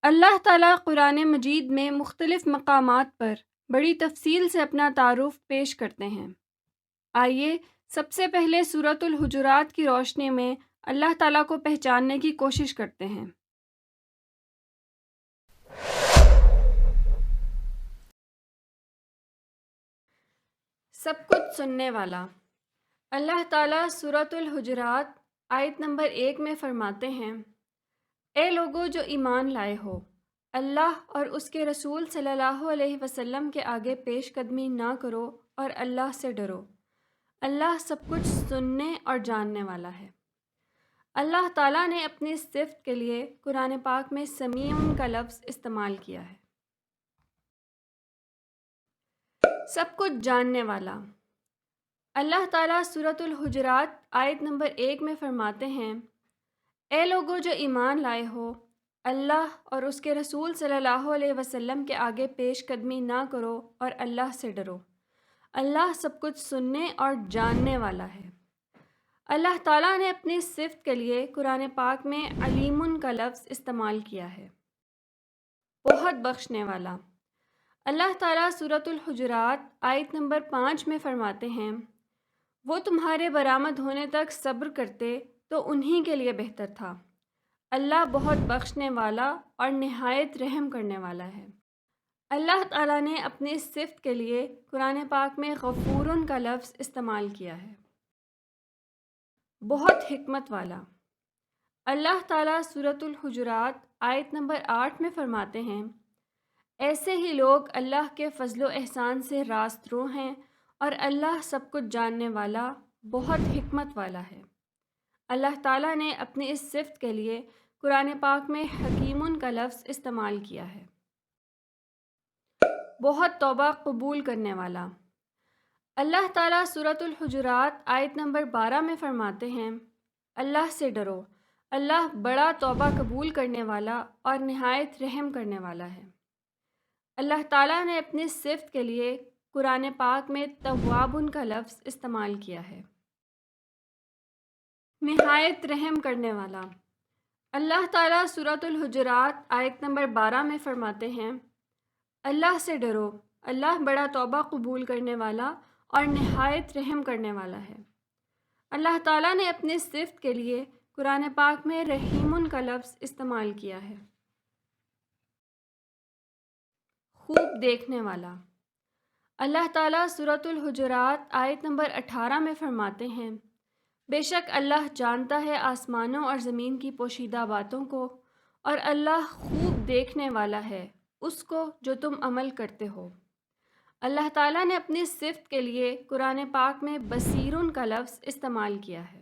اللہ تعالیٰ قرآن مجید میں مختلف مقامات پر بڑی تفصیل سے اپنا تعارف پیش کرتے ہیں۔ آئیے سب سے پہلے سورۃ الحجرات کی روشنی میں اللہ تعالیٰ کو پہچاننے کی کوشش کرتے ہیں۔ سب کچھ سننے والا۔ اللہ تعالیٰ سورۃ الحجرات آیت نمبر 1 میں فرماتے ہیں، اے لوگو جو ایمان لائے ہو، اللہ اور اس کے رسول صلی اللہ علیہ وسلم کے آگے پیش قدمی نہ کرو اور اللہ سے ڈرو۔ اللہ سب کچھ سننے اور جاننے والا ہے۔ اللہ تعالیٰ نے اپنی صفت کے لیے قرآن پاک میں سمیع کا لفظ استعمال کیا ہے۔ سب کچھ جاننے والا۔ اللہ تعالیٰ سورۃ الحجرات آیت نمبر 1 میں فرماتے ہیں، اے لوگو جو ایمان لائے ہو، اللہ اور اس کے رسول صلی اللہ علیہ وسلم کے آگے پیش قدمی نہ کرو اور اللہ سے ڈرو۔ اللہ سب کچھ سننے اور جاننے والا ہے۔ اللہ تعالیٰ نے اپنی صفت کے لیے قرآن پاک میں علیم کا لفظ استعمال کیا ہے، بہت بخشنے والا۔ اللہ تعالیٰ سورۃ الحجرات آیت نمبر 5 میں فرماتے ہیں، وہ تمہارے برآمد ہونے تک صبر کرتے تو انہی کے لیے بہتر تھا۔ اللہ بہت بخشنے والا اور نہایت رحم کرنے والا ہے۔ اللہ تعالیٰ نے اپنی صفت کے لیے قرآن پاک میں غفور کا لفظ استعمال کیا ہے، بہت حکمت والا۔ اللہ تعالیٰ سورۃ الحجرات آیت نمبر 8 میں فرماتے ہیں، ایسے ہی لوگ اللہ کے فضل و احسان سے راست رو ہیں اور اللہ سب کچھ جاننے والا، بہت حکمت والا ہے۔ اللہ تعالیٰ نے اپنی اس صفت کے لیے قرآن پاک میں حکیم کا لفظ استعمال کیا ہے، بہت توبہ قبول کرنے والا۔ اللہ تعالیٰ سورۃ الحجرات آیت نمبر 12 میں فرماتے ہیں، اللہ سے ڈرو، اللہ بڑا توبہ قبول کرنے والا اور نہایت رحم کرنے والا ہے۔ اللہ تعالیٰ نے اپنی صفت کے لیے قرآن پاک میں تواب کا لفظ استعمال کیا ہے، نہایت رحم کرنے والا۔ اللہ تعالیٰ سورۃ الحجرات آیت نمبر 12 میں فرماتے ہیں، اللہ سے ڈرو، اللہ بڑا توبہ قبول کرنے والا اور نہایت رحم کرنے والا ہے۔ اللہ تعالیٰ نے اپنی صفت کے لیے قرآن پاک میں رحیم کا لفظ استعمال کیا ہے، خوب دیکھنے والا۔ اللہ تعالیٰ سورۃ الحجرات آیت نمبر 18 میں فرماتے ہیں، بے شک اللہ جانتا ہے آسمانوں اور زمین کی پوشیدہ باتوں کو، اور اللہ خوب دیکھنے والا ہے اس کو جو تم عمل کرتے ہو۔ اللہ تعالیٰ نے اپنی صفت کے لیے قرآن پاک میں بصیر کا لفظ استعمال کیا ہے۔